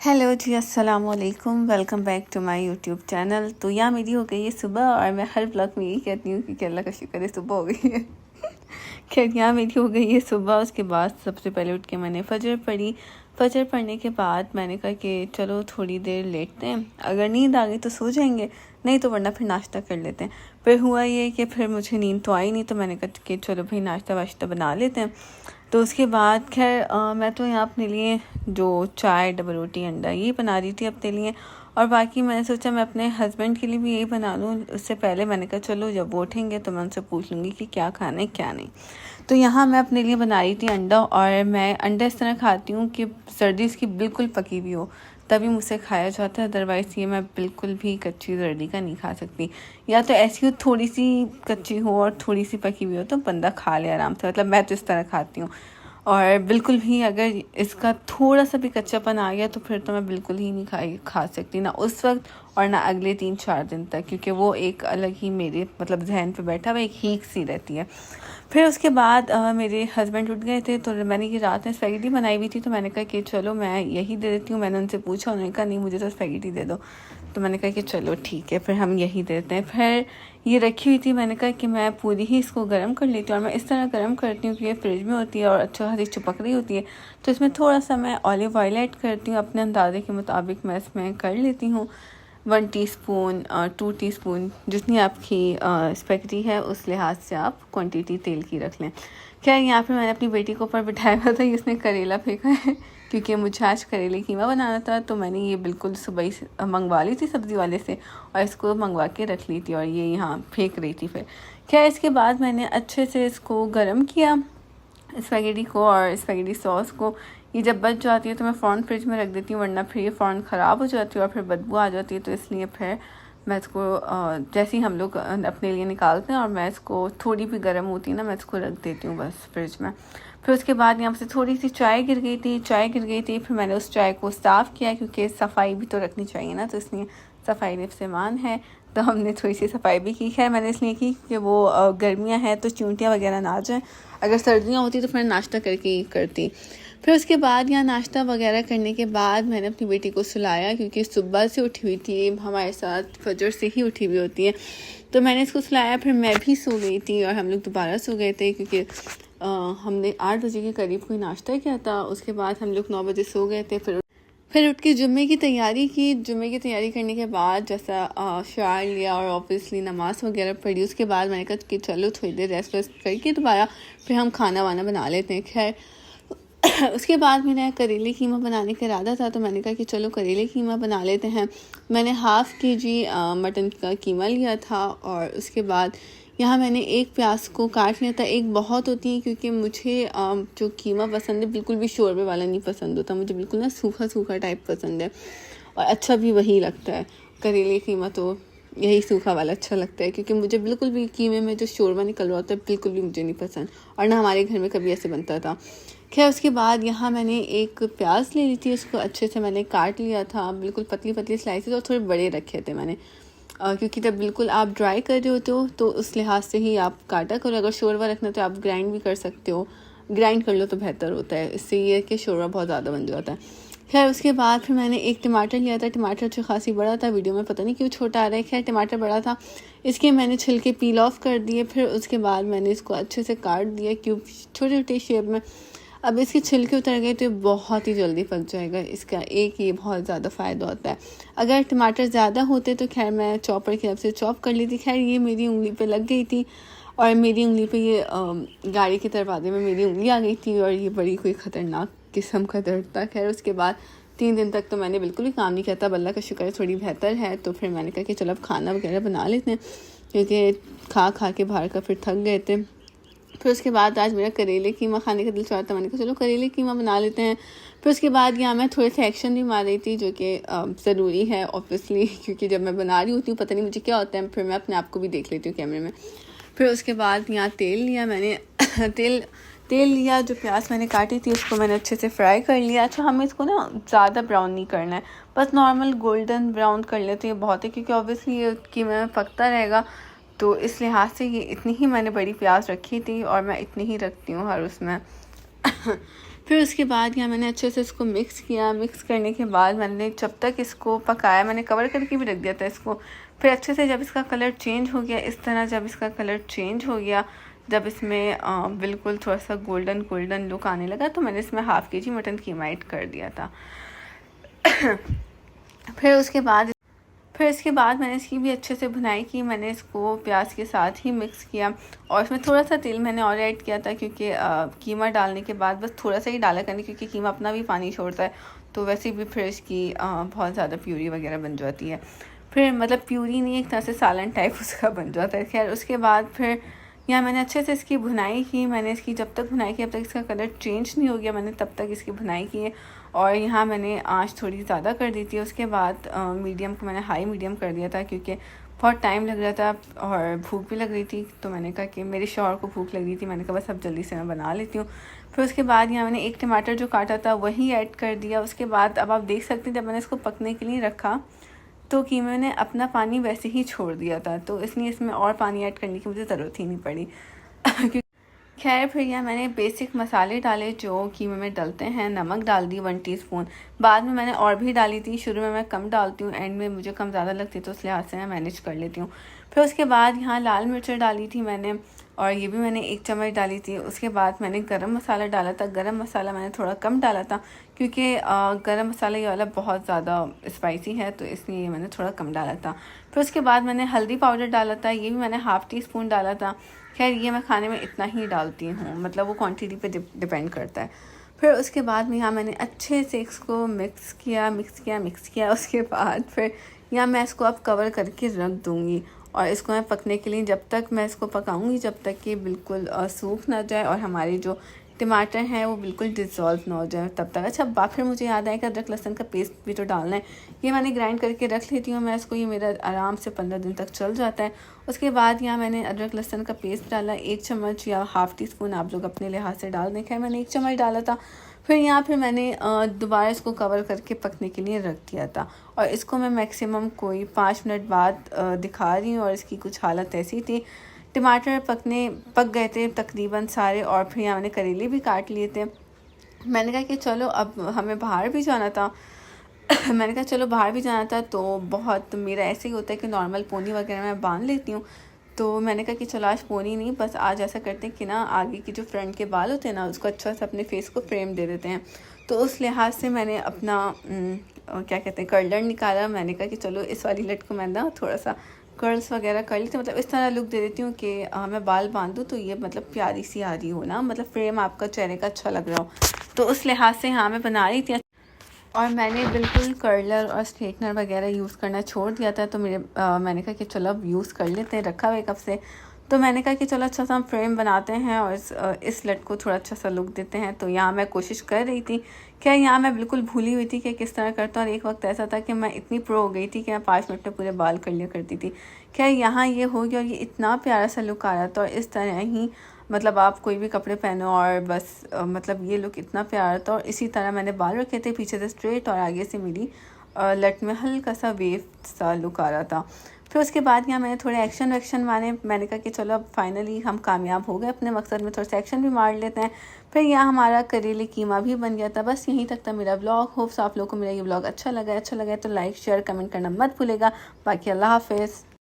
Hello जी, अस्सलाम वालेकुम। Welcome back to my YouTube channel. तो यहाँ मेरी हो गई है सुबह, और मैं हर ब्लॉग में यही कहती हूँ कि अल्लाह का शुक्र है सुबह हो गई है। खैर यहाँ मेरी हो गई है सुबह। उसके बाद सबसे पहले उठ के मैंने फ़जर पढ़ी। फ़जर पढ़ने के बाद मैंने कहा कि चलो थोड़ी देर लेटते हैं, अगर नींद आ गई तो सो जाएंगे, नहीं तो वरना फिर नाश्ता कर लेते हैं। फिर हुआ ये कि फिर मुझे नींद तो आई नहीं, तो मैंने कहा कि चलो भाई नाश्ता वाश्ता बना लेते हैं। तो उसके बाद खैर मैं तो यहाँ अपने लिए जो चाय, डबल रोटी, अंडा ये बना रही थी अपने लिए, और बाकी मैंने सोचा मैं अपने हस्बैंड के लिए भी यही बना लूँ। उससे पहले मैंने कहा चलो जब वो उठेंगे तो मैं उनसे पूछ लूँगी कि क्या खाना है क्या नहीं। तो यहाँ मैं अपने लिए बना रही थी अंडा, और मैं अंडा इस तरह खाती हूँ कि सर्दी इसकी बिल्कुल पकी हुई हो तभी मुझसे खाया जाता है, अदरवाइज़ ये मैं बिल्कुल भी कच्ची सर्दी का नहीं खा सकती। या तो ऐसी हो थोड़ी सी कच्ची हो और थोड़ी सी पकी हुई हो तो बंदा खा ले आराम से, मतलब मैं तो इस तरह खाती हूँ। और बिल्कुल भी अगर इसका थोड़ा सा भी कच्चापन आ गया तो फिर तो मैं बिल्कुल ही नहीं खा सकती, ना उस वक्त और ना अगले 3-4 दिन तक, क्योंकि वो एक अलग ही मेरे मतलब जहन पे बैठा हुआ एक हीक सी रहती है। फिर उसके बाद मेरे हस्बैंड उठ गए थे, तो मैंने ये रात में स्पैगेटी बनाई हुई थी, तो मैंने कहा कि चलो मैं यही दे देती हूँ। मैंने उनसे पूछा, उन्होंने कहा नहीं मुझे तो स्पैगेटी दे दो। तो मैंने कहा कि चलो ठीक है फिर हम यही देते हैं। फिर ये रखी हुई थी, मैंने कहा कि मैं पूरी ही इसको गर्म कर लेती हूँ, और मैं इस तरह गर्म करती हूँ कि ये फ्रिज में होती है और अच्छा खासी चिपक रही होती है। तो इसमें थोड़ा सा मैं ऑलिव ऑयल ऐड करती हूँ, अपने अंदाजे के मुताबिक मैं इसमें कर लेती हूँ 1 टीस्पून 2 टीस्पून, जितनी आपकी स्पैगेटी है उस लिहाज से आप क्वांटिटी तेल की रख लें। खैर यहाँ पे मैंने अपनी बेटी को ऊपर बिठाया हुआ था, इसने करेला फेंका है क्योंकि मुझे आज करेले कीमा बनाना था। तो मैंने ये बिल्कुल सुबह ही मंगवा ली थी सब्ज़ी वाले से, और इसको मंगवा के रख ली थी, और ये यहाँ फेंक रही थी। फिर खैर इसके बाद मैंने अच्छे से इसको गर्म किया, स्पैगेटी को और स्पैगेटी सॉस को। ये जब बच जाती है तो मैं फ़ौरन फ्रिज में रख देती हूँ, वरना फिर ये फ़ौरन ख़राब हो जाती है और फिर बदबू आ जाती है। तो इसलिए फिर मैं इसको जैसे ही हम लोग अपने लिए निकालते हैं और मैं इसको थोड़ी भी गर्म होती है ना, मैं इसको रख देती हूँ बस फ्रिज में। फिर उसके बाद यहाँ से थोड़ी सी चाय गिर गई थी। फिर मैंने उस चाय को साफ़ किया, क्योंकि सफाई भी तो रखनी चाहिए ना, तो इसलिए सफाई नफ्स-ए-मान है, तो हमने थोड़ी सी सफाई भी की है। मैंने इसलिए की कि वो गर्मियाँ हैं तो चींटियाँ वगैरह ना आ जाएँ, अगर सर्दियाँ होती तो फिर नाश्ता करके ही करती। फिर उसके बाद यहाँ नाश्ता वगैरह करने के बाद मैंने अपनी बेटी को सुलाया, क्योंकि सुबह से उठी हुई थी, हमारे साथ फजर से ही उठी हुई होती है। तो मैंने इसको सुलाया, फिर मैं भी सो गई थी और हम लोग दोबारा सो गए थे, क्योंकि हमने 8 बजे के करीब कोई नाश्ता किया था। उसके बाद हम लोग 9 बजे सो गए थे। फिर उठ के जुम्मे की तैयारी की। जुम्मे की तैयारी करने के बाद जैसा शार लिया और ऑब्वियसली नमाज़ वगैरह पढ़ी। उसके बाद मैंने कहा कि चलो थोड़ी देर रेस्ट वेस्ट करके दोबारा फिर हम खाना वाना बना लेते हैं। खैर उसके बाद मैंने करेले कीमा बनाने का इरादा था, तो मैंने कहा कि चलो करेले कीमा बना लेते हैं। मैंने हाफ़ kg मटन का कीमा लिया था, और उसके बाद यहाँ मैंने एक प्याज को काट लिया था। एक बहुत होती है, क्योंकि मुझे जो कीमा पसंद है बिल्कुल भी शोरबे वाला नहीं पसंद होता, मुझे बिल्कुल ना सूखा सूखा टाइप पसंद है, और अच्छा भी वही लगता है। करेले कीमा तो यही सूखा वाला अच्छा लगता है, क्योंकि मुझे बिल्कुल भी कीमे में जो शोरबा निकल रहा होता है बिल्कुल भी मुझे नहीं पसंद, और ना हमारे घर में कभी ऐसे बनता था। खैर उसके बाद यहाँ मैंने एक प्याज ले ली थी, उसको अच्छे से मैंने काट लिया था, बिल्कुल पतली पतली स्लाइसेस, और थोड़े बड़े रखे थे मैंने, क्योंकि जब बिल्कुल आप ड्राई कर रहे होते हो तो उस लिहाज से ही आप काटा करो। अगर शोरबा रखना तो आप ग्राइंड भी कर सकते हो, ग्राइंड कर लो तो बेहतर होता है, इससे ये कि शोरबा बहुत ज़्यादा बन जाता है। खैर उसके बाद फिर मैंने एक टमाटर लिया था। टमाटर जो खासी बड़ा था, वीडियो में पता नहीं क्यों छोटा आ रहा है। खैर टमाटर बड़ा था, इसके मैंने छिलके पील ऑफ कर दिए। फिर उसके बाद मैंने इसको अच्छे से काट दिया क्यूब, छोटे छोटे शेप में। अब इसके छिलके उतर गए तो ये बहुत ही जल्दी पक जाएगा। इसका एक ये बहुत ज़्यादा फ़ायदा होता है। अगर टमाटर ज़्यादा होते तो खैर मैं चॉपर की हेल्प से चॉप कर ली थी। खैर ये मेरी उंगली पे लग गई थी, और मेरी उंगली पे ये गाड़ी के दरवाजे में मेरी उंगली आ गई थी, और ये बड़ी कोई ख़तरनाक किस्म का दर्द था। खैर उसके बाद 3 दिन तक तो मैंने बिल्कुल भी काम नहीं किया था। अल्लाह का शुक्र है थोड़ी बेहतर है। तो फिर मैंने कहा कि चलो अब खाना वगैरह बना लेते हैं, क्योंकि खा खा के बाहर का फिर थक गए थे। फिर उसके बाद आज मेरा करेले कीमा खाने का दिल चाह रहा था, मैंने कहा चलो करेले कीमा बना लेते हैं। फिर उसके बाद यहाँ मैं थोड़े से एक्शन भी मार रही थी, जो कि ज़रूरी है ऑब्वियसली, क्योंकि जब मैं बना रही होती हूँ पता नहीं मुझे क्या होता है, फिर मैं अपने आप को भी देख लेती हूँ कैमरे में। फिर उसके बाद यहाँ तेल लिया मैंने तेल लिया, जो प्याज मैंने काटी थी उसको मैंने अच्छे से फ्राई कर लिया। अच्छा हमें इसको ना ज़्यादा ब्राउन नहीं करना है, बस नॉर्मल गोल्डन ब्राउन कर लेते हैं बहुत है, क्योंकि ऑब्वियसली ये कीमे में पकता रहेगा। तो इस लिहाज से ये इतनी ही मैंने बड़ी प्याज रखी थी, और मैं इतनी ही रखती हूँ हर उसमें। फिर उसके बाद यहाँ मैंने अच्छे से इसको मिक्स किया। मिक्स करने के बाद मैंने जब तक इसको पकाया, मैंने कवर करके भी रख दिया था इसको। फिर अच्छे से जब इसका कलर चेंज हो गया, इस तरह जब इसका कलर चेंज हो गया, जब इसमें बिल्कुल थोड़ा सा गोल्डन गोल्डन लुक आने लगा, तो मैंने इसमें हाफ़ kg मटन कीमा ऐड कर दिया था। फिर इसके बाद मैंने इसकी भी अच्छे से भुनाई की। मैंने इसको प्याज के साथ ही मिक्स किया और इसमें थोड़ा सा तेल मैंने और ऐड किया था, क्योंकि कीमा डालने के बाद बस थोड़ा सा ही डाला करने, क्योंकि कीमा अपना भी पानी छोड़ता है, तो वैसे भी फिर इसकी बहुत ज़्यादा प्यूरी वगैरह बन जाती है। फिर मतलब प्यूरी नहीं, एक तरह से सालन टाइप उसका बन जाता है। खैर उसके बाद फिर यहाँ मैंने अच्छे से इसकी भुनाई की। मैंने इसकी जब तक भुनाई की, जब तक इसका कलर चेंज नहीं हो गया, मैंने तब तक इसकी भुनाई की है। और यहाँ मैंने आंच थोड़ी ज़्यादा कर दी थी। उसके बाद मीडियम को मैंने हाई मीडियम कर दिया था, क्योंकि बहुत टाइम लग रहा था और भूख भी लग रही थी। तो मैंने कहा कि मेरे शौहर को भूख लग रही थी, मैंने कहा बस अब जल्दी से मैं बना लेती हूँ। फिर उसके बाद यहाँ मैंने एक टमाटर जो काटा था वही ऐड कर दिया। उसके बाद अब आप देख सकते हैं, जब मैंने इसको पकने के लिए रखा तो कीमे ने अपना पानी वैसे ही छोड़ दिया था, तो इसलिए इसमें और पानी ऐड करने की मुझे ज़रूरत ही नहीं पड़ी। खैर फिर यहाँ मैंने बेसिक मसाले डाले जो कीमे में डलते हैं। नमक डाल दी 1 टीस्पून। बाद में मैंने और भी डाली थी, शुरू में मैं कम डालती हूँ, एंड में मुझे कम ज़्यादा लगती है, तो उस लिहाज से मैं मैनेज कर लेती हूँ। फिर उसके बाद यहाँ लाल मिर्च डाली थी मैंने, और ये भी मैंने 1 चम्मच डाली थी। उसके बाद मैंने गरम मसाला डाला था। गरम मसाला मैंने थोड़ा कम डाला था, क्योंकि गरम मसाला ये वाला बहुत ज़्यादा स्पाइसी है, तो इसलिए मैंने थोड़ा कम डाला था। फिर उसके बाद मैंने हल्दी पाउडर डाला था, ये भी मैंने हाफ़ टी स्पून डाला था। खैर ये मैं खाने में इतना ही डालती हूँ, मतलब वो क्वांटिटी पे डिपेंड करता है। फिर उसके बाद में यहाँ मैंने अच्छे से इसको मिक्स किया। उसके बाद फिर यहाँ मैं इसको अब कवर करके रख दूँगी, और इसको मैं पकने के लिए जब तक मैं इसको पकाऊंगी, जब तक कि बिल्कुल सूख ना जाए और हमारे जो टमाटर हैं वो बिल्कुल डिज़ोल्व ना हो जाए, तब तक। अच्छा बात, फिर मुझे याद आया कि अदरक लहसुन का पेस्ट भी तो डालना है। ये मैंने ग्राइंड करके रख लेती हूँ मैं इसको, ये मेरा आराम से 15 दिन तक चल जाता है। उसके बाद यहाँ मैंने अदरक लहसुन का पेस्ट डाला 1 चम्मच या हाफ़ टी-स्पून, आप लोग अपने लिहाज से डाल दें। खैर मैंने 1 चम्मच डाला था। फिर मैंने दोबारा इसको कवर करके पकने के लिए रख दिया था, और इसको मैं मैक्सिमम कोई 5 मिनट बाद दिखा रही हूँ। और इसकी कुछ हालत ऐसी थी, टमाटर पक गए थे तकरीबन सारे, और फिर यहाँ मैंने करेले भी काट लिए थे। मैंने कहा कि चलो अब हमें बाहर भी जाना था। मैंने कहा चलो बाहर भी जाना था, तो बहुत मेरा ऐसे ही होता है कि नॉर्मल पोनी वगैरह मैं बांध लेती हूँ। तो मैंने कहा कि चलो आज पोनी नहीं, बस आज ऐसा करते हैं कि ना आगे की जो फ्रंट के बाल होते हैं ना, उसको अच्छा से अपने फेस को फ्रेम दे देते हैं। तो उस लिहाज से मैंने अपना क्या कहते हैं कर्लर निकाला। मैंने कहा कि चलो इस वाली लट को मैं ना थोड़ा सा कर्ल्स वगैरह कर लेती हूँ, मतलब इस तरह लुक दे देती हूँ कि मैं बाल बांधूँ तो ये मतलब प्यारी सी आ रही हो ना, मतलब फ्रेम आपका चेहरे का अच्छा लग रहा हो। तो उस लिहाज से हाँ मैं बना रही थी। और मैंने बिल्कुल कर्लर और स्ट्रेटनर वगैरह यूज़ करना छोड़ दिया था। तो मैंने कहा कि चलो अब यूज़ कर लेते हैं, रखा हुआ है कब से। तो मैंने कहा कि चलो अच्छा सा हम फ्रेम बनाते हैं और इस लट को थोड़ा अच्छा सा लुक देते हैं। तो यहाँ मैं कोशिश कर रही थी, क्या यहाँ मैं बिल्कुल भूली हुई थी कि किस तरह करता हूँ। और एक वक्त ऐसा था कि मैं इतनी प्रो हो गई थी कि मैं 5 मिनट में पूरे बाल कर लिया करती थी। क्या यहाँ ये हो गया, और ये इतना प्यारा सा लुक आ रहा था। और इस तरह ही मतलब आप कोई भी कपड़े पहनो और बस मतलब ये लुक इतना प्यारा था। और इसी तरह मैंने बाल रखे थे, पीछे से स्ट्रेट और आगे से मेरी लट में हल्का सा वेव सा लुक आ रहा था। फिर उसके बाद यहाँ मैंने थोड़े एक्शन वैक्शन मारे। मैंने कहा कि चलो अब फाइनली हम कामयाब हो गए अपने मकसद में, थोड़ा सा एक्शन भी मार लेते हैं। फिर यहाँ हमारा करेले कीमा भी बन गया था। बस यहीं तक था मेरा ब्लॉग। होप्स आप लोगों को मेरा ये ब्लॉग अच्छा लगा है तो लाइक शेयर कमेंट करना मत भूलेगा। बाकी अल्लाह हाफिज़।